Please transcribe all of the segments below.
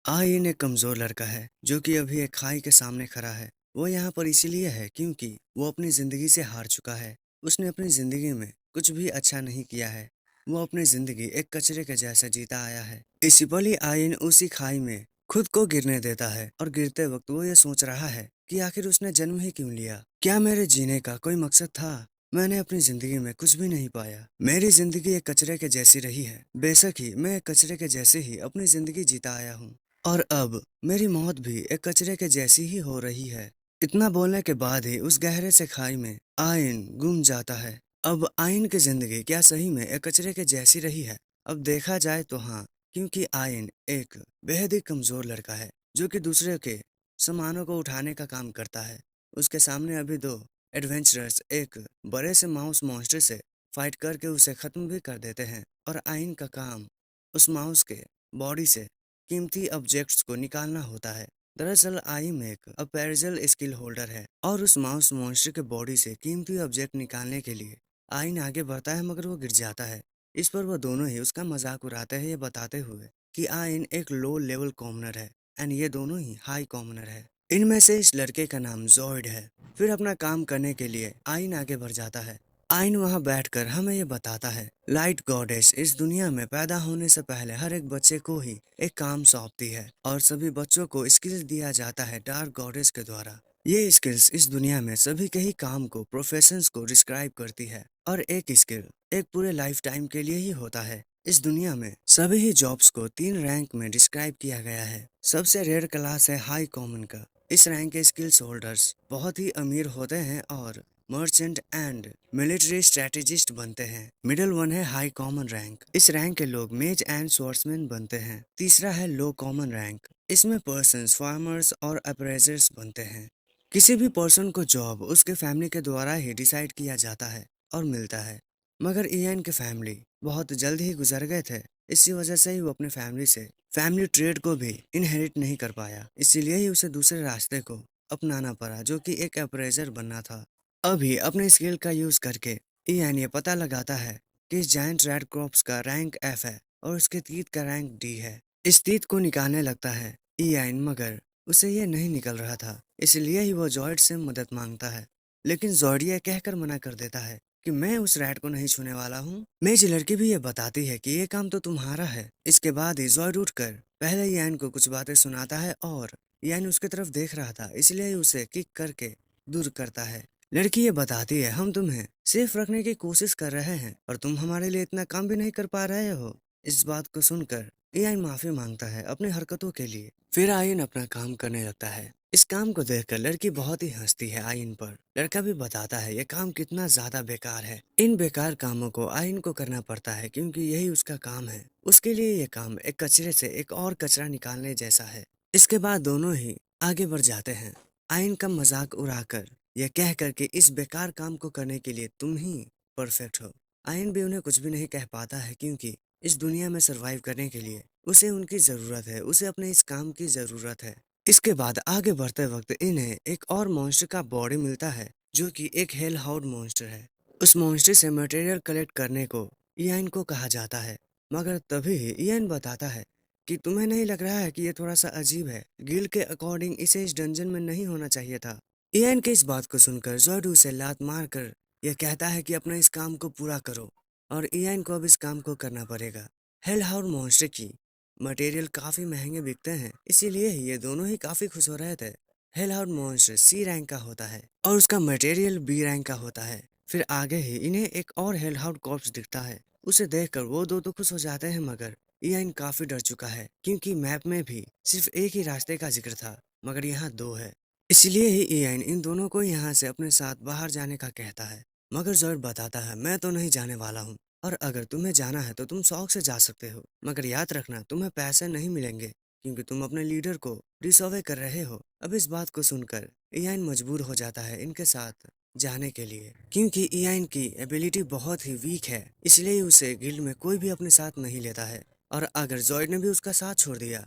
Ion एक कमजोर लड़का है जो कि अभी एक खाई के सामने खड़ा है। वो यहाँ पर इसीलिए है क्योंकि वो अपनी जिंदगी से हार चुका है। उसने अपनी जिंदगी में कुछ भी अच्छा नहीं किया है। वो अपनी जिंदगी एक कचरे के जैसे जीता आया है। इसी पल ही आयन उसी खाई में खुद को गिरने देता है और गिरते वक्त वो ये सोच रहा है कि आखिर उसने जन्म ही क्यों लिया। क्या मेरे जीने का कोई मकसद था? मैंने अपनी जिंदगी में कुछ भी नहीं पाया। मेरी जिंदगी एक कचरे के जैसी रही है। बेशक ही मैं एक कचरे के जैसे ही अपनी जिंदगी जीता आया हूँ और अब मेरी मौत भी एक कचरे के जैसी ही हो रही है। इतना बोलने के बाद ही उस गहरे से खाई में आयन गुम जाता है। अब आयन की जिंदगी क्या सही में एक कचरे के जैसी रही है? अब देखा जाए तो हाँ, क्योंकि आयन एक बेहद ही कमजोर लड़का है जो कि दूसरे के सामानों को उठाने का काम करता है। उसके सामने अभी दो एडवेंचरर्स एक बड़े से माउस मॉन्स्टर से फाइट करके उसे खत्म भी कर देते हैं और आयन का काम उस माउस के बॉडी से कीमती ऑब्जेक्ट्स को निकालना होता है। दरअसल आइम एक अपेरेजल स्किल होल्डर है और उस माउस मॉन्स्टर के बॉडी से कीमती ऑब्जेक्ट निकालने के लिए आइन आगे बढ़ता है मगर वो गिर जाता है। इस पर वो दोनों ही उसका मजाक उड़ाते हैं ये बताते हुए कि आइन एक लो लेवल कॉमनर है एंड ये दोनों ही हाई कॉमनर है। इनमें से इस लड़के का नाम जॉयड है। फिर अपना काम करने के लिए आइन आगे बढ़ जाता है। आइन वहां बैठकर हमें ये बताता है लाइट गॉडेस इस दुनिया में पैदा होने से पहले हर एक बच्चे को ही एक काम सौंपती है और सभी बच्चों को स्किल्स दिया जाता है डार्क गॉडेस के द्वारा। ये स्किल्स इस दुनिया में सभी के ही काम को प्रोफेशंस को डिस्क्राइब करती है और एक स्किल एक पूरे लाइफ टाइम के लिए ही होता है। इस दुनिया में सभी ही जॉब्स को 3 रैंक में डिस्क्राइब किया गया है। सबसे रेयर क्लास है हाई कॉमन का। इस रैंक के स्किल्स होल्डर्स बहुत ही अमीर होते हैं और मर्चेंट एंड मिलिट्री स्ट्रेटेजिस्ट बनते हैं। मिडिल वन है हाई कॉमन रैंक। इस रैंक के लोग मेज एंड स्वॉर्ड्समैन बनते हैं। तीसरा है लो कॉमन रैंक। इसमें पर्सन्स फार्मर्स और अप्रेजर्स बनते हैं। किसी भी पर्सन को जॉब उसके फैमिली के द्वारा ही डिसाइड किया जाता है और मिलता है। मगर इयान के फैमिली बहुत जल्द ही गुजर गए थे। इसी वजह से ही वो अपने फैमिली से फैमिली ट्रेड को भी इनहेरिट नहीं कर पाया। इसीलिए ही उसे दूसरे रास्ते को अपनाना पड़ा जो कि एक अप्रेजर बनना था। अभी अपने स्किल का यूज करके इयान ये पता लगाता है कि इस जायंट रेड क्रॉप्स का रैंक एफ है और उसके तीत का रैंक डी है। इस तीत को निकालने लगता है इयान मगर उसे ये नहीं निकल रहा था। इसलिए ही वो जॉयड से मदद मांगता है। लेकिन जॉयड ये कहकर मना कर देता है कि मैं उस रैट को नहीं छूने वाला हूँ। मेज लड़की भी ये बताती है कि ये काम तो तुम्हारा है। इसके बाद ही जॉयड उठकर पहले यान को कुछ बातें सुनाता है और यान उसकी तरफ देख रहा था इसलिए ही उसे किक करके दूर करता है। लड़की ये बताती है हम तुम्हें सेफ रखने की कोशिश कर रहे हैं और तुम हमारे लिए इतना काम भी नहीं कर पा रहे हो। इस बात को सुनकर एआईन माफी मांगता है अपनी हरकतों के लिए। फिर आयन अपना काम करने लगता है। इस काम को देखकर लड़की बहुत ही हंसती है आयन पर। लड़का भी बताता है ये काम कितना ज्यादा बेकार है। इन बेकार कामों को आयन को करना पड़ता है क्योंकि यही उसका काम है। उसके लिए ये काम एक कचरे से एक और कचरा निकालने जैसा है। इसके बाद दोनों ही आगे बढ़ जाते हैं आयन का मजाक उड़ाकर यह कह कर कि इस बेकार काम को करने के लिए तुम ही परफेक्ट हो। आयन भी उन्हें कुछ भी नहीं कह पाता है क्योंकि इस दुनिया में सरवाइव करने के लिए उसे उनकी जरूरत है। उसे अपने इस काम की जरूरत है। इसके बाद आगे बढ़ते वक्त इन्हें एक और मॉन्स्टर का बॉडी मिलता है जो कि एक हेल हाउड मॉन्स्टर है। उस मॉन्स्टर से मटेरियल कलेक्ट करने को इयान को कहा जाता है। मगर तभी इयान बताता है कि तुम्हें नहीं लग रहा है कि ये थोड़ा सा अजीब है? गिल्ड के अकॉर्डिंग इसे इस डंजन में नहीं होना चाहिए था। इयान के इस बात को सुनकर जोइड उसे लात मारकर यह कहता है कि अपने इस काम को पूरा करो और इयान को अब इस काम को करना पड़ेगा। हेल हाउड मॉन्स्टर की मटेरियल काफी महंगे बिकते हैं इसीलिए ही ये दोनों ही काफी खुश हो रहे थे। हेलहाउड मॉन्स्टर सी रैंक का होता है और उसका मटेरियल बी रैंक का होता है। फिर आगे ही इन्हें एक और हेलहाउड कॉर्प्स दिखता है। उसे देखकर वो दो तो खुश हो जाते हैं मगर इयान काफी डर चुका है क्योंकि मैप में भी सिर्फ एक ही रास्ते का जिक्र था मगर यहाँ दो है। इसलिए ही इयान इन दोनों को यहाँ से अपने साथ बाहर जाने का कहता है। मगर जॉर्ड बताता है मैं तो नहीं जाने वाला हूँ और अगर तुम्हें जाना है तो तुम शौक से जा सकते हो मगर याद रखना तुम्हें पैसे नहीं मिलेंगे क्योंकि तुम अपने लीडर को डिसऑवे कर रहे हो। अब इस बात को सुनकर इयान मजबूर हो जाता है इनके साथ जाने के लिए क्योंकि इयान की एबिलिटी बहुत ही वीक है इसलिए उसे गिल्ड में कोई भी अपने साथ नहीं लेता है। और अगर जॉयड ने भी उसका साथ छोड़ दिया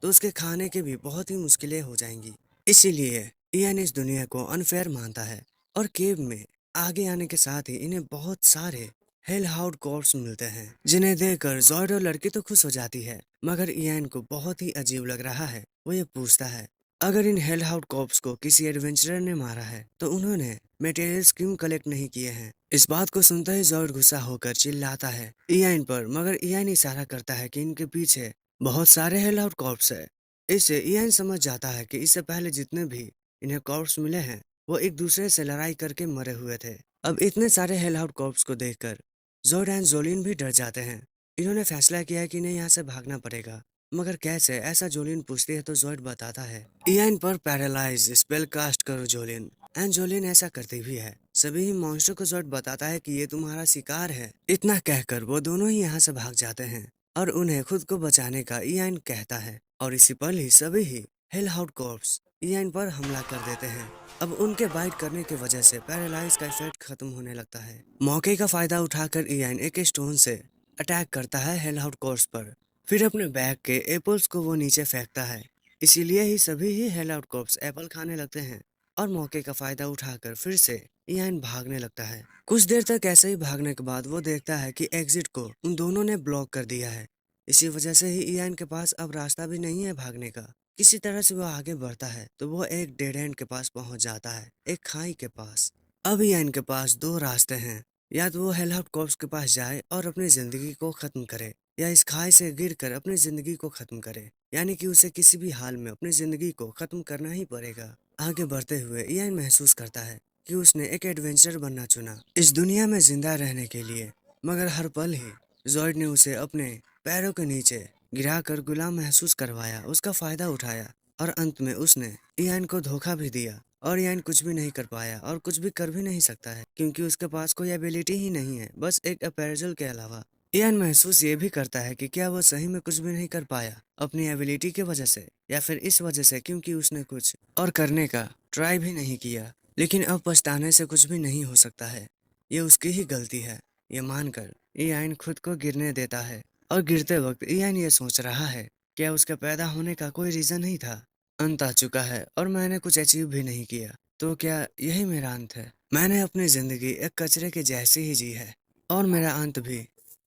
तो उसके खाने की भी बहुत ही मुश्किलें हो जाएंगी। इसीलिए इयान इस दुनिया को अनफेयर मानता है और केव में आगे आने के साथ ही इन्हें बहुत सारे हेलहाउड कॉर्प्स मिलते हैं, जिन्हें देखकर जॉयड और लड़की तो खुश हो जाती है, मगर इयान को बहुत ही अजीब लग रहा है। वो ये पूछता है, अगर इन हेलहाउड कॉर्प्स को किसी एडवेंचरर ने मारा है तो उन्होंने मटेरियल्स क्यों कलेक्ट नहीं किए हैं। इस बात को सुनते ही जॉयड गुस्सा होकर चिल्लाता है इयान पर, मगर इयान इशारा करता है कि इनके पीछे बहुत सारे हेलहाउड कॉर्प्स है। इससे इयान समझ जाता है कि इससे पहले जितने भी इन्हें कॉर्प्स मिले हैं वो एक दूसरे से लड़ाई करके मरे हुए थे। अब इतने सारे हेलहाउड कॉर्प्स को देखकर जोड एंड जोलिन भी डर जाते हैं। इन्होंने फैसला किया है कि इन्हें यहाँ से भागना पड़ेगा, मगर कैसे, ऐसा जोलिन पूछती है तो जोड बताता है, इयान पर पैरालाइज स्पेल कास्ट करो जोलिन। एंड जोलिन ऐसा करती भी है। सभी ही मॉन्स्टर को जोड बताता है कि ये तुम्हारा शिकार है। इतना कहकर वो दोनों ही यहाँ से भाग जाते हैं और उन्हें खुद को बचाने का इयान कहता है, और इसी पल ही सभी ही हेलहाउड कॉर्प्स इयान पर हमला कर देते हैं। अब उनके बाइट करने की वजह से पैरालाइज का इफेक्ट खत्म होने लगता है। मौके का फायदा उठाकर इयान एक स्टोन से अटैक करता है हेलहाउड कोर्स पर। फिर अपने बैग के एप्पल्स को वो नीचे फेंकता है। इसीलिए ही सभी ही हेलहाउड कॉर्प्स एप्पल खाने लगते हैं और मौके का फायदा उठाकर फिर से इयान भागने लगता है। कुछ देर तक ऐसे ही भागने के बाद वो देखता है कि एग्जिट को उन दोनों ने ब्लॉक कर दिया है। इसी वजह से ही इयान के पास अब रास्ता भी नहीं है भागने का। किसी तरह से वो आगे बढ़ता है तो वो एक डेड एंड के पास पहुंच जाता है, एक खाई के पास। अब इयान के पास दो रास्ते हैं, या तो वो हेलहाउड कॉर्प्स के पास जाए और अपनी जिंदगी को खत्म करे, या इस खाई से गिरकर अपनी जिंदगी को खत्म करे, यानी कि उसे किसी भी हाल में अपनी जिंदगी को खत्म करना ही पड़ेगा। आगे बढ़ते हुए इयान महसूस करता है कि उसने एक एडवेंचर बनना चुना इस दुनिया में जिंदा रहने के लिए, मगर हर पल ही जॉयड ने उसे अपने पैरों के नीचे गिराकर गुलाम महसूस करवाया, उसका फायदा उठाया और अंत में उसने इयान को धोखा भी दिया। और इयान कुछ भी नहीं कर पाया और कुछ भी कर भी नहीं सकता है, क्योंकि उसके पास कोई एबिलिटी ही नहीं है, बस एक अपेरेजल के अलावा। इयान महसूस ये भी करता है कि क्या वो सही में कुछ भी नहीं कर पाया अपनी एबिलिटी की वजह से, या फिर इस वजह से क्योंकि उसने कुछ और करने का ट्राई भी नहीं किया। लेकिन अब पछताने से कुछ भी नहीं हो सकता है, ये उसकी ही गलती है। ये मानकर इयान खुद को गिरने देता है, और गिरते वक्त इयान ये सोच रहा है, क्या उसके पैदा होने का कोई रीजन नहीं था। अंत आ चुका है और मैंने कुछ अचीव भी नहीं किया, तो क्या यही मेरा अंत है। मैंने अपनी जिंदगी एक कचरे के जैसी ही जी है, और मेरा अंत भी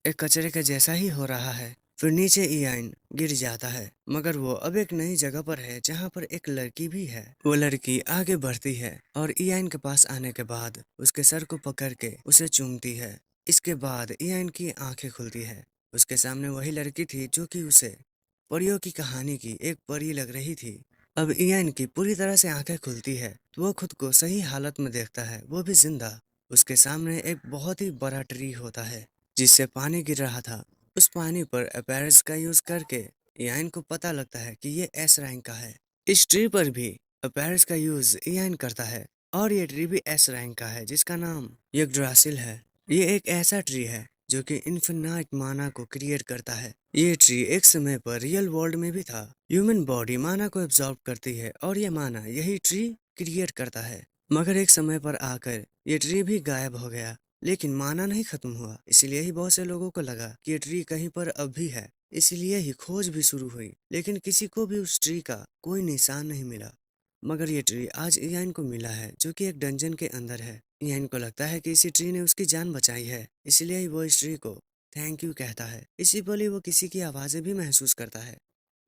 एक कचरे के जैसा ही हो रहा है। फिर नीचे इयान गिर जाता है, मगर वो अब एक नई जगह पर है जहाँ पर एक लड़की भी है। वो लड़की आगे बढ़ती है और इयान के पास आने के बाद उसके सर को पकड़ के उसे चूमती है। इसके बाद इयान की आंखें खुलती है। उसके सामने वही लड़की थी जो कि उसे परियों की कहानी की एक परी लग रही थी। अब इयान की पूरी तरह से आंखें खुलती है तो वो खुद को सही हालत में देखता है, वो भी जिंदा। उसके सामने एक बहुत ही बड़ा ट्री होता है जिससे पानी गिर रहा था। उस पानी पर अपैरस का यूज करके इयान को पता लगता है कि ये एस रैंक का है। इस ट्री पर भी अपैरस का यूज इयान करता है, और ये ट्री भी एस रैंक का है जिसका नाम यग्ड्रासिल है। ये एक ऐसा ट्री है जो कि इन्फिनाइट माना को क्रिएट करता है। ये ट्री एक समय पर रियल वर्ल्ड में भी था। ह्यूमन बॉडी माना को एब्जॉर्ब करती है और ये माना यही ट्री क्रिएट करता है। मगर एक समय पर आकर ये ट्री भी गायब हो गया, लेकिन माना नहीं खत्म हुआ। इसलिए ही बहुत से लोगों को लगा कि ये ट्री कहीं पर अब भी है, इसलिए ही खोज भी शुरू हुई, लेकिन किसी को भी उस ट्री का कोई निशान नहीं मिला। मगर ये ट्री आज इयान को मिला है जो कि एक डंजन के अंदर है। इयान को लगता है कि इसी ट्री ने उसकी जान बचाई है, इसलिए ही वो इस ट्री को थैंक यू कहता है। इसी पल ही वो किसी की आवाज़ें भी महसूस करता है,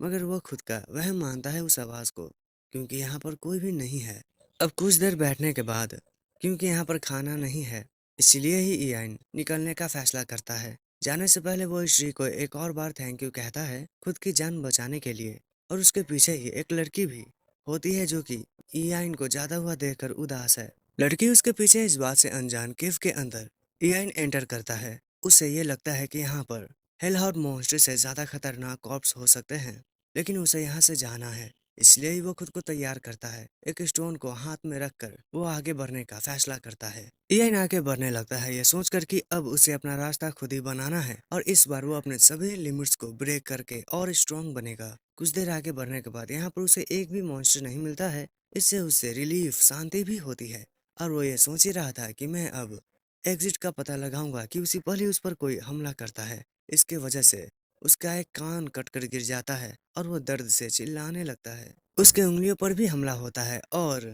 मगर वो खुद का वह मानता है उस आवाज़ को, क्योंकि यहाँ पर कोई भी नहीं है। अब कुछ देर बैठने के बाद, क्योंकि यहाँ पर खाना नहीं है, इसलिए ही इयान निकलने का फैसला करता है। जाने से पहले वो इस ट्री को एक और बार थैंक यू कहता है खुद की जान बचाने के लिए। और उसके पीछे ही एक लड़की भी होती है जो कि इयान को जाता हुआ देखकर उदास है। लड़की उसके पीछे इस बात से अनजान केव के अंदर इयान एंटर करता है। उसे ये लगता है कि यहाँ पर हेलहाउड मॉन्स्टर से ज्यादा खतरनाक कॉर्प्स हो सकते हैं, लेकिन उसे यहाँ से जाना है। इसलिए ही वो खुद को तैयार करता है। एक स्टोन को हाथ में रखकर वो आगे बढ़ने का फैसला करता है। इयान आगे बढ़ने लगता है ये सोचकर कि अब उसे अपना रास्ता खुद ही बनाना है, और इस बार वो अपने सभी लिमिट्स को ब्रेक करके और स्ट्रॉन्ग बनेगा। कुछ देर आगे बढ़ने के बाद यहाँ पर उसे एक भी मॉन्स्टर नहीं मिलता है। इससे उसे रिलीफ, शांति भी होती है, और वो ये सोच ही रहा था कि मैं अब एग्जिट का पता लगाऊंगा कि उसी पल ही उस पर कोई हमला करता है। इसके वजह से उसका एक कान कटकर गिर जाता है और वो दर्द से चिल्लाने लगता है। उसके उंगलियों पर भी हमला होता है और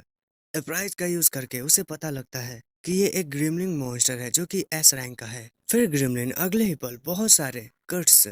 एप्राइज का यूज करके उसे पता लगता है कि ये एक ग्रिमलिन मॉन्स्टर है जो कि एस रैंक का है। फिर ग्रिमलिन अगले ही पल बहुत सारे कट्स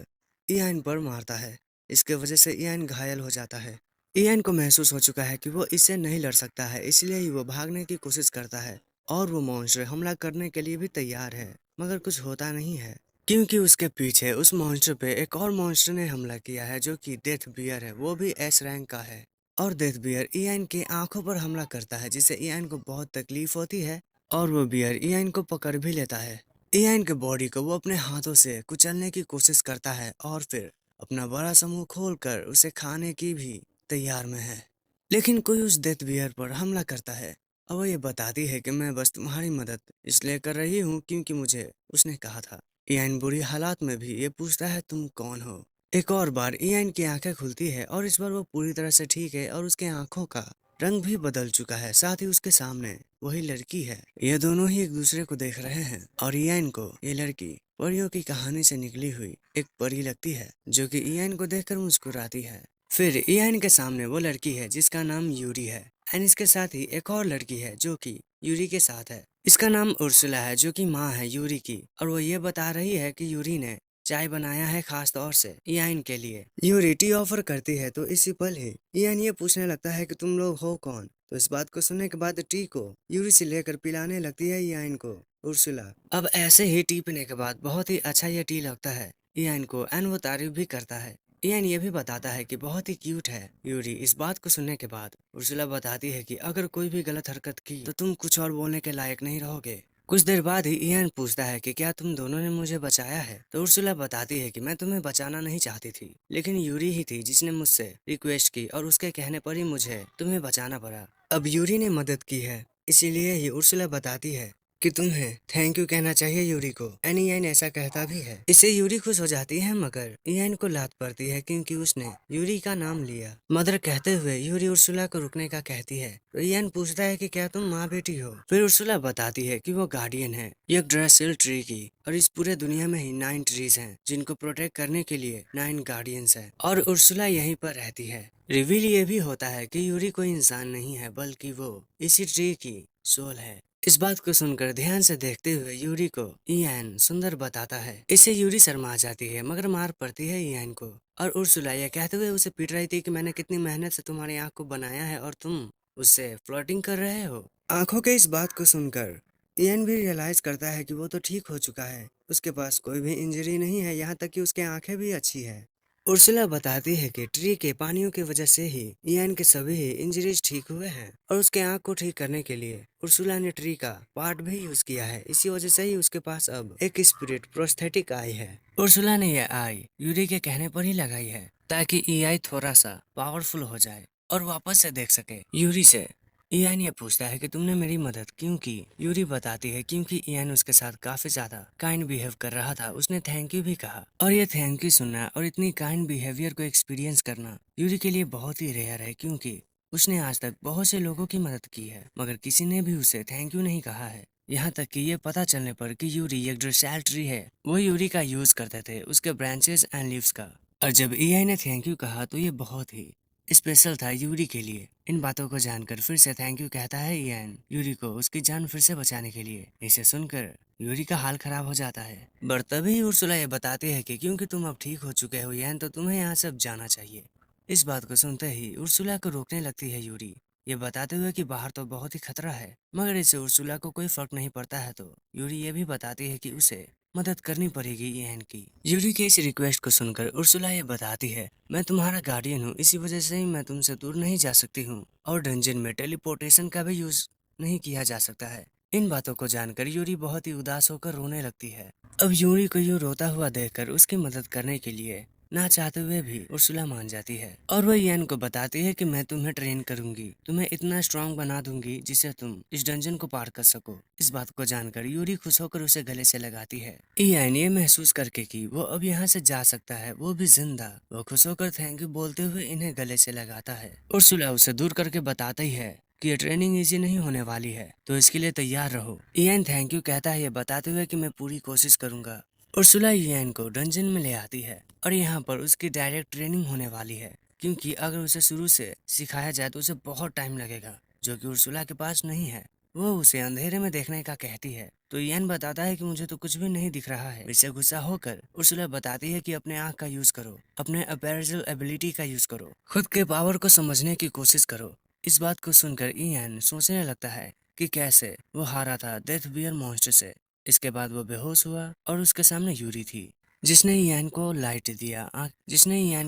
इयान पर मारता है। इसके वजह से इयान घायल हो जाता है। इयान को महसूस हो चुका है कि वो इससे नहीं लड़ सकता है, इसलिए ही वो भागने की कोशिश करता है और वो मॉन्स्टर हमला करने के लिए भी तैयार है, मगर कुछ होता नहीं है क्योंकि उसके पीछे उस मॉन्स्टर पे एक और मॉन्स्टर ने हमला किया है जो कि डेथ बियर है, वो भी एस रैंक का है। और डेथ बियर इयान के आंखों पर हमला करता है जिससे इयान को बहुत तकलीफ होती है और वो बियर इयान को पकड़ भी लेता है। इयान के बॉडी को वो अपने हाथों से कुचलने की कोशिश करता है और फिर अपना बड़ा सा मुंह खोलकर उसे खाने की भी तैयार में है। लेकिन कोई उस डेथ बियर पर हमला करता है और वो ये बताती है कि मैं बस तुम्हारी मदद इसलिए कर रही हूँ क्योंकि मुझे उसने कहा था। इयान बुरी हालात में भी ये पूछता है तुम कौन हो। एक और बार इयान की आंखें खुलती है और इस बार वो पूरी तरह से ठीक है और उसके आंखों का रंग भी बदल चुका है, साथ ही उसके सामने वही लड़की है। ये दोनों ही एक दूसरे को देख रहे हैं और इयान को ये लड़की परियों की कहानी से निकली हुई एक परी लगती है जो कि इयान को देखकर मुस्कुराती है। फिर इयान के सामने वो लड़की है जिसका नाम यूरी है एंड इसके साथ ही एक और लड़की है जो कि यूरी के साथ है। इसका नाम उर्सुला है जो कि माँ है यूरी की, और वो ये बता रही है कि यूरी ने चाय बनाया है खास तौर से इयान के लिए। यूरी टी ऑफर करती है तो इसी पल ही इयान ये पूछने लगता है कि तुम लोग हो कौन। तो इस बात को सुनने के बाद टी को यूरी से लेकर पिलाने लगती है इयान को उर्सुला। अब ऐसे ही टी पीने के बाद बहुत ही अच्छा ये टी लगता है इयान को एंड वो तारीफ भी करता है। इयान ये भी बताता है कि बहुत ही क्यूट है यूरी। इस बात को सुनने के बाद उर्सुला बताती है कि अगर कोई भी गलत हरकत की तो तुम कुछ और बोलने के लायक नहीं रहोगे। कुछ देर बाद ही इयान पूछता है कि क्या तुम दोनों ने मुझे बचाया है। तो उर्सुला बताती है कि मैं तुम्हें बचाना नहीं चाहती थी, लेकिन यूरी ही थी जिसने मुझसे रिक्वेस्ट की और उसके कहने पर ही मुझे तुम्हें बचाना पड़ा। अब यूरी ने मदद की है, इसीलिए ही उर्सुला बताती है कि तुम्हें थैंक यू कहना चाहिए यूरी को एंड इयान ऐसा कहता भी है। इससे यूरी खुश हो जाती है मगर इयान को लात पड़ती है क्योंकि उसने यूरी का नाम लिया। मदर कहते हुए यूरी उर्सुला को रुकने का कहती है तो इयान पूछता है कि क्या तुम माँ बेटी हो। फिर उर्सुला बताती है कि वो गार्डियन है एक ड्रेसिल ट्री की, और इस पूरे दुनिया में ही 9 ट्रीज हैं जिनको प्रोटेक्ट करने के लिए 9 गार्डियंस हैं और उर्सुला यहीं पर रहती है। रिवील ये भी होता है कि यूरी कोई इंसान नहीं है बल्कि वो इसी ट्री की सोल है। इस बात को सुनकर ध्यान से देखते हुए यूरी को इयान सुंदर बताता है। इससे यूरी शर्मा जाती है मगर मार पड़ती है इयान को, और उर्सुला यह कहते हुए उसे पीट रही थी कि मैंने कितनी मेहनत से तुम्हारी आंख को बनाया है और तुम उससे फ्लर्टिंग कर रहे हो। आंखों के इस बात को सुनकर इयान भी रियलाइज करता है कि वो तो ठीक हो चुका है, उसके पास कोई भी इंजरी नहीं है, यहाँ तक कि उसकी आंखें भी अच्छी है। उर्सुला बताती है कि ट्री के पानियों की वजह से ही इयान के सभी इंजरीज ठीक हुए हैं और उसके आंख को ठीक करने के लिए उर्सुला ने ट्री का पार्ट भी यूज किया है। इसी वजह से ही उसके पास अब एक स्पिरिट प्रोस्थेटिक आई है। उर्सुला ने यह आई यूरी के कहने पर ही लगाई है ताकि एआई थोड़ा सा पावरफुल हो जाए और वापस से देख सके यूरी से। इयान ये पूछता है कि तुमने मेरी मदद क्यों की। यूरी बताती है क्योंकि इयान उसके साथ काफी ज्यादा काइंड बिहेव कर रहा था, उसने थैंक यू भी कहा, और ये थैंक यू सुनना और इतनी काइंड बिहेवियर को एक्सपीरियंस करना यूरी के लिए बहुत ही रेयर है क्योंकि उसने आज तक बहुत से लोगों की मदद की है मगर किसी ने भी उसे थैंक यू नहीं कहा है। यहाँ तक कि ये पता चलने पर कि यूरी एक ड्रेसेल ट्री है, वो यूरी का यूज करते थे उसके ब्रांचेस एंड लीव्स का। और जब एआई ने थैंक यू कहा तो ये बहुत ही स्पेशल था यूरी के लिए। इन बातों को जानकर फिर से थैंक यू कहता है इयान यूरी को उसकी जान फिर से बचाने के लिए। इसे सुनकर यूरी का हाल खराब हो जाता है, पर तभी उर्सुला ये बताती है कि क्योंकि तुम अब ठीक हो चुके हो इयान तो तुम्हें यहाँ से अब जाना चाहिए। इस बात को सुनते ही उर्सुला को रोकने लगती है यूरी, ये बताते हुए कि बाहर तो बहुत ही खतरा है, मगर इससे उर्सुला को कोई फर्क नहीं पड़ता है। तो यूरी ये भी बताती है कि उसे मदद करनी पड़ेगी इयान की। यूरी के इस रिक्वेस्ट को सुनकर उर्सुला ये बताती है मैं तुम्हारा गार्डियन हूँ, इसी वजह से ही मैं तुमसे दूर नहीं जा सकती हूँ और डंजन में टेलीपोर्टेशन का भी यूज नहीं किया जा सकता है। इन बातों को जानकर यूरी बहुत ही उदास होकर रोने लगती है। अब यूरी को यूं रोता हुआ देखकर उसकी मदद करने के लिए ना चाहते हुए भी उर्सुला मान जाती है और वह इयान को बताती है कि मैं तुम्हें ट्रेन करूंगी, तुम्हें इतना स्ट्रांग बना दूंगी जिससे तुम इस डंजन को पार कर सको। इस बात को जानकर यूरी खुश होकर उसे गले से लगाती है। इयान ये महसूस करके कि वो अब यहाँ से जा सकता है, वो भी जिंदा, वो खुश होकर थैंक यू बोलते हुए इन्हें गले से लगाता है। उर्सुला उसे दूर करके बताता ही है कि ये ट्रेनिंग इजी नहीं होने वाली है तो इसके लिए तैयार रहो। इयान थैंक यू कहता है ये बताते हुए कि मैं पूरी कोशिश करूंगा। उर्सुला इयान को डंजन में ले आती है और यहाँ पर उसकी डायरेक्ट ट्रेनिंग होने वाली है क्योंकि अगर उसे शुरू से सिखाया जाए तो उसे बहुत टाइम लगेगा जो कि उर्सुला के पास नहीं है। वो उसे अंधेरे में देखने का कहती है, तो इयान बताता है कि मुझे तो कुछ भी नहीं दिख रहा है। इससे गुस्सा होकर उर्सुला बताती है कि अपने आँख का यूज करो, अपने अपैरेजल एबिलिटी का यूज करो, खुद के पावर को समझने की कोशिश करो। इस बात को सुनकर इयान सोचने लगता है कि कैसे वो हारा था डेथ बियर मॉन्स्टर से। इसके बाद वो बेहोश हुआ और उसके सामने यूरी थी, जिसने इयान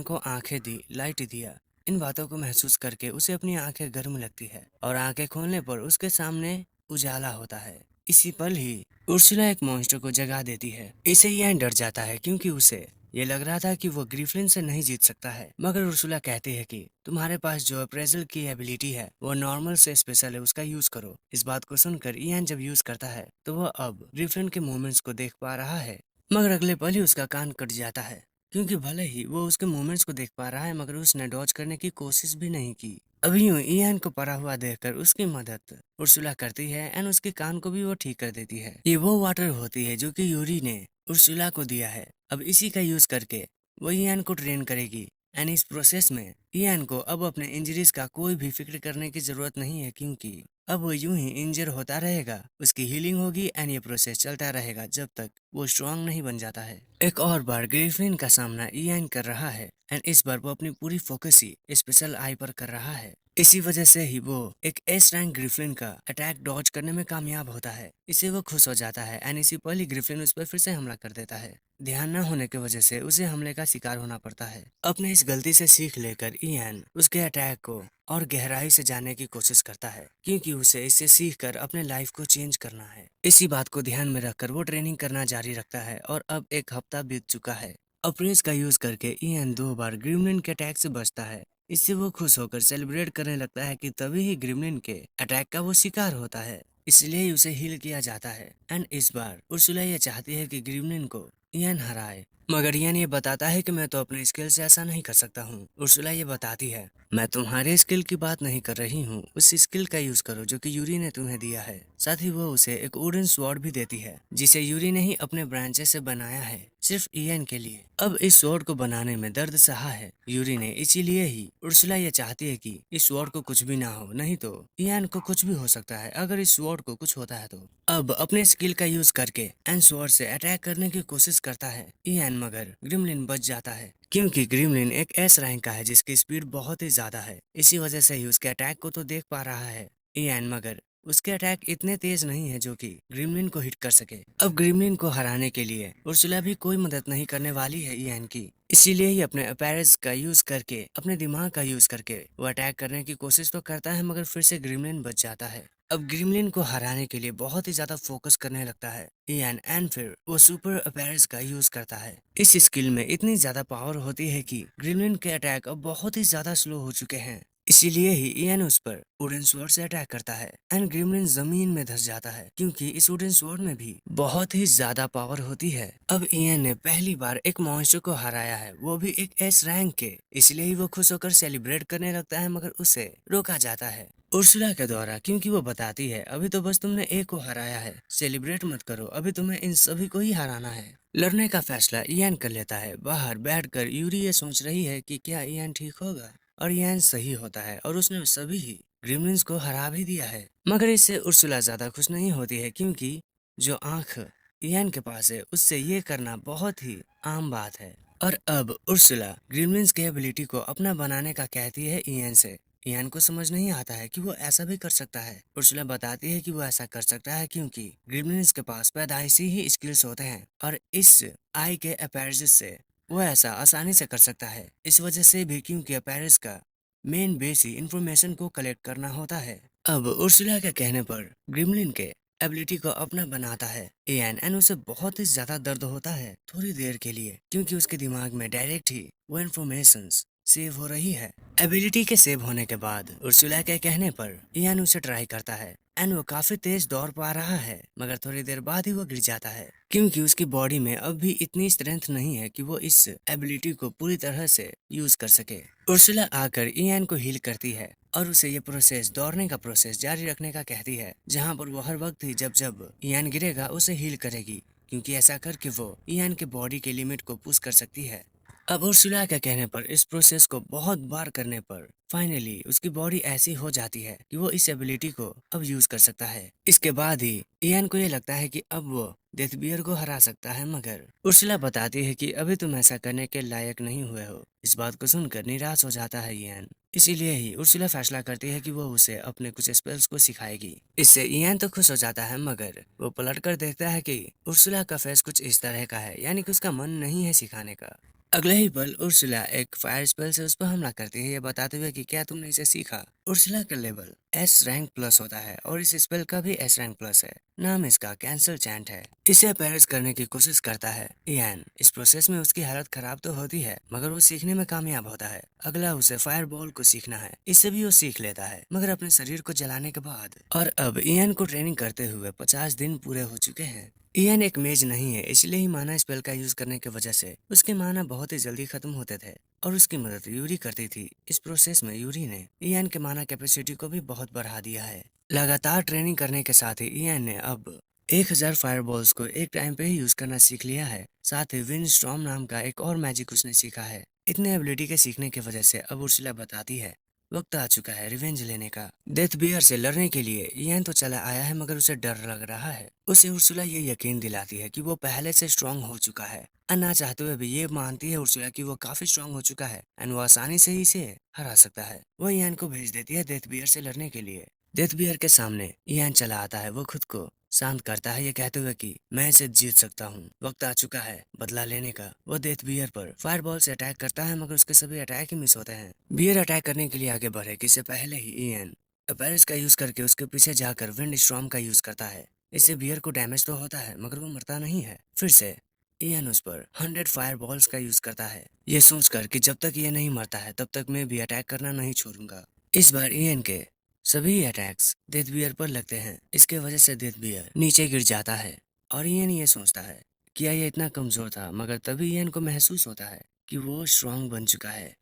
को आंखें दी, लाइट दिया। इन बातों को महसूस करके उसे अपनी आंखें गर्म लगती है और आंखें खोलने पर उसके सामने उजाला होता है। इसी पल ही उर्सुला एक मॉन्स्टर को जगा देती है। इसे इयान डर जाता है क्योंकि उसे ये लग रहा था कि वो ग्रिफलिन से नहीं जीत सकता है। मगर उर्सुला कहती है कि तुम्हारे पास जो अप्रेजल की एबिलिटी है वो नॉर्मल से स्पेशल है, उसका यूज करो। इस बात को सुनकर इयान जब यूज करता है तो वह अब ग्रिफलिन के मूवमेंट्स को देख पा रहा है। मगर अगले पल ही उसका कान कट जाता है, क्योंकि भले ही वो उसके मूवमेंट्स को देख पा रहा है मगर उसने डॉज करने की कोशिश भी नहीं की। अभी यूं इयान को पड़ा हुआ देखकर उसकी मदद उर्सुला करती है एंड उसके कान को भी वो ठीक कर देती है। ये वो वाटर होती है जो कि यूरी ने उर्सुला को दिया है। अब इसी का यूज करके वो इयान को ट्रेन करेगी एंड इस प्रोसेस में इयान को अब अपने इंजरीज का कोई भी फिक्र करने की जरूरत नहीं है, क्योंकि अब वो यूं ही इंजर होता रहेगा, उसकी हीलिंग होगी एंड ये प्रोसेस चलता रहेगा जब तक वो स्ट्रांग नहीं बन जाता है। एक और बार ग्रिफिन का सामना इयान कर रहा है एंड इस बार वो अपनी पूरी फोकस ही स्पेशल आई पर कर रहा है। इसी वजह से ही वो एक एस रैंक ग्रिफलिन का अटैक डॉज करने में कामयाब होता है। इससे वो खुश हो जाता है एंड इसी पल ही ग्रिफलिन उस पर फिर से हमला कर देता है। ध्यान न होने की वजह से उसे हमले का शिकार होना पड़ता है। अपने इस गलती से सीख लेकर इयान उसके अटैक को और गहराई से जानने की कोशिश करता है, क्योंकि उसे इससे सीखकर अपने लाइफ को चेंज करना है। इसी बात को ध्यान में रखकर वो ट्रेनिंग करना जारी रखता है और अब एक हफ्ता बीत चुका है। अप्रेज का यूज करके इयान 2 बार ग्रिमलिन के अटैक से बचता है। इससे वो खुश होकर सेलिब्रेट करने लगता है कि तभी ही ग्रिमलिन के अटैक का वो शिकार होता है, इसलिए ही उसे हील किया जाता है। एंड इस बार उर्सुला ये चाहती है कि ग्रिमलिन को इयान हराए, मगर इयान ये बताता है कि मैं तो अपने स्किल से ऐसा नहीं कर सकता हूँ। उर्सुला ये बताती है, मैं तुम्हारे स्किल की बात नहीं कर रही हूँ, उस स्किल का यूज करो जो कि यूरी ने तुम्हें दिया है। साथ ही वो उसे एक वुडन स्वॉर्ड भी देती है जिसे यूरी ने ही अपने ब्रांचेस से बनाया है सिर्फ इयान के लिए। अब इस स्वॉर्ड को बनाने में दर्द सहा है यूरी ने, इसीलिए ही उर्सुला ये चाहती है कि इस स्वॉर्ड को कुछ भी ना हो, नहीं तो इयान को कुछ भी हो सकता है अगर इस स्वॉर्ड को कुछ होता है तो। अब अपने स्किल का यूज करके एन स्वॉर्ड से अटैक करने की कोशिश करता है इयान, मगर ग्रिमलिन बच जाता है, क्योंकि ग्रिमलिन एक एस रैंक का है जिसकी स्पीड बहुत ही ज्यादा है। इसी वजह से ही उसके अटैक को तो देख पा रहा है इयान, मगर उसके अटैक इतने तेज नहीं है जो कि ग्रिमलिन को हिट कर सके। अब ग्रिमलिन को हराने के लिए उर्सुला भी कोई मदद नहीं करने वाली है इयान की, इसीलिए ही अपने अपैरेंस का यूज करके, अपने दिमाग का यूज करके वो अटैक करने की कोशिश तो करता है मगर फिर से ग्रिमलिन बच जाता है। अब ग्रिमलिन को हराने के लिए बहुत ही ज्यादा फोकस करने लगता है इयान एंड फिर वो सुपर अपैरेंस का यूज करता है। इस स्किल में इतनी ज्यादा पावर होती है कि ग्रिमलिन के अटैक अब बहुत ही ज्यादा स्लो हो चुके हैं, इसीलिए ही इयान उस पर वुडन स्वॉर्ड से अटैक करता है एंड ग्रिमलिन जमीन में धंस जाता है, क्योंकि इस वुडन स्वॉर्ड में भी बहुत ही ज्यादा पावर होती है। अब इयान ने पहली बार एक मॉन्स्टर को हराया है, वो भी एक एस रैंक के, इसलिए ही वो खुश होकर सेलिब्रेट करने लगता है, मगर उसे रोका जाता है उर्सुला के द्वारा, क्योंकि वो बताती है अभी तो बस तुमने एक को हराया है, सेलिब्रेट मत करो, अभी तुम्हें इन सभी को ही हराना है। लड़ने का फैसला इयान कर लेता है। बाहर बैठकर यूरी ये सोच रही है कि क्या इयान ठीक होगा, और इयान सही होता है और उसने सभी ही ग्रिमलिन्स को हरा भी दिया है। मगर इससे उर्सुला ज्यादा खुश नहीं होती है, क्योंकि जो आंख इयान के पास है उससे ये करना बहुत ही आम बात है। और अब उर्सुला ग्रिमलिन्स के एबिलिटी को अपना बनाने का कहती है इयान से। इयान को समझ नहीं आता है कि वो ऐसा भी कर सकता है। उर्सुला बताती है कि वो ऐसा कर सकता है क्योंकि ग्रिमलिन्स के पास पैदाइशी ही स्किल्स होते हैं और इस आई के अपैरेंस से वो ऐसा आसानी से कर सकता है। इस वजह से भी क्योंकि अपैरेंस का मेन बेस ही इंफॉर्मेशन को कलेक्ट करना होता है। अब उर्सुला के कहने पर ग्रिमलिन के एबिलिटी को अपना बनाता है इयान एंड उसे बहुत ही ज्यादा दर्द होता है थोड़ी देर के लिए, क्योंकि उसके दिमाग में डायरेक्ट ही वो इन्फॉर्मेशन सेव हो रही है। एबिलिटी के सेव होने के बाद उर्सुला के कहने पर इयान उसे ट्राई करता है एंड वो काफी तेज दौड़ पा रहा है, मगर थोड़ी देर बाद ही वो गिर जाता है, क्योंकि उसकी बॉडी में अब भी इतनी स्ट्रेंथ नहीं है कि वो इस एबिलिटी को पूरी तरह से यूज कर सके। उर्सुला आकर इयान को हील करती है और उसे ये प्रोसेस, दौड़ने का प्रोसेस जारी रखने का कहती है, जहाँ पर वो हर वक्त ही जब जब इयान गिरेगा उसे हील करेगी, क्योंकि ऐसा करके वो इयान के बॉडी के लिमिट को पुश कर सकती है। अब उर्सुला के कहने पर इस प्रोसेस को बहुत बार करने पर फाइनली उसकी बॉडी ऐसी हो जाती है कि वो इस एबिलिटी को अब यूज कर सकता है। इसके बाद ही इयान को ये लगता है कि अब वो डेथ बियर को हरा सकता है, मगर उर्सुला बताती है कि अभी तुम ऐसा करने के लायक नहीं हुए हो। इस बात को सुनकर निराश हो जाता है इयान। इसीलिए ही उर्सुला फैसला करती है कि वो उसे अपने कुछ स्पेल्स को सिखाएगी। इससे इयान तो खुश हो जाता है, मगर वो पलट कर देखता है कि उर्सुला का फेस कुछ इस तरह का है, यानी कि उसका मन नहीं है सिखाने का। अगले ही पल उर्सुला एक फायर स्पेल से उस पर हमला करती है, ये बताते हुए कि क्या तुमने इसे सीखा। उर्सुला का लेवल एस रैंक प्लस होता है और इस स्पेल का भी एस रैंक प्लस है। नाम इसका कैंसल चैंट है। इसे पैरिस करने की कोशिश करता है इयान। इस प्रोसेस में उसकी हालत खराब तो होती है, मगर वो सीखने में कामयाब होता है। अगला उसे फायर बॉल को सीखना है। इससे भी वो सीख लेता है, मगर अपने शरीर को जलाने के बाद। और अब इयान को ट्रेनिंग करते हुए 50 दिन पूरे हो चुके हैं। इयान एक मेज नहीं है, इसलिए ही माना स्पेल का यूज करने की वजह से उसके माना बहुत ही जल्दी खत्म होते थे और उसकी मदद यूरी करती थी। इस प्रोसेस में यूरी ने इयान के माना कैपेसिटी को भी बहुत बढ़ा दिया है। लगातार ट्रेनिंग करने के साथ ही इयान ने अब 1000 फायरबॉल्स को एक टाइम पे ही यूज करना सीख लिया है। साथ ही विंड स्टॉर्म नाम का एक और मैजिक उसने सीखा है। इतने एबिलिटी के सीखने की वजह से अब उर्सुला बताती है वक्त आ चुका है रिवेंज लेने का। डेथ बियर से लड़ने के लिए इयान तो चला आया है, मगर उसे डर लग रहा है। उसे उर्सुला ये यकीन दिलाती है कि वो पहले से स्ट्रांग हो चुका है। ना चाहते हुए भी ये मानती है उर्सुला कि वो काफी स्ट्रांग हो चुका है एंड वो आसानी से ही इसे हरा सकता है। वो इयान को भेज देती है डेथ बियर से लड़ने के लिए। डेथ बियर के सामने इयान चला आता है। वो खुद को शांत करता है, ये कहते हुए कि मैं इसे जीत सकता हूँ, वक्त आ चुका है बदला लेने का। वो डेथ बियर पर फायरबॉल से अटैक करता है, मगर उसके सभी अटैक ही मिस होते हैं। बियर अटैक करने के लिए आगे बढ़े कि इससे पहले ही इयान पैरिस का यूज करके उसके पीछे जाकर विंड स्टॉर्म का यूज करता है। इससे बियर को डैमेज तो होता है, मगर वो मरता नहीं है। फिर से इयान उस पर 100 फायर बॉल्स का यूज करता है, ये सोचकर कि जब तक ये नहीं मरता है तब तक मैं भी अटैक करना नहीं छोड़ूंगा। इस बार इयान के सभी अटैक्स डेथ बियर पर लगते हैं। इसके वजह से डेथ बियर नीचे गिर जाता है और इयान ये सोचता है कि ये इतना कमजोर था, मगर तभी इयान को महसूस होता है कि वो स्ट्रांग बन चुका है।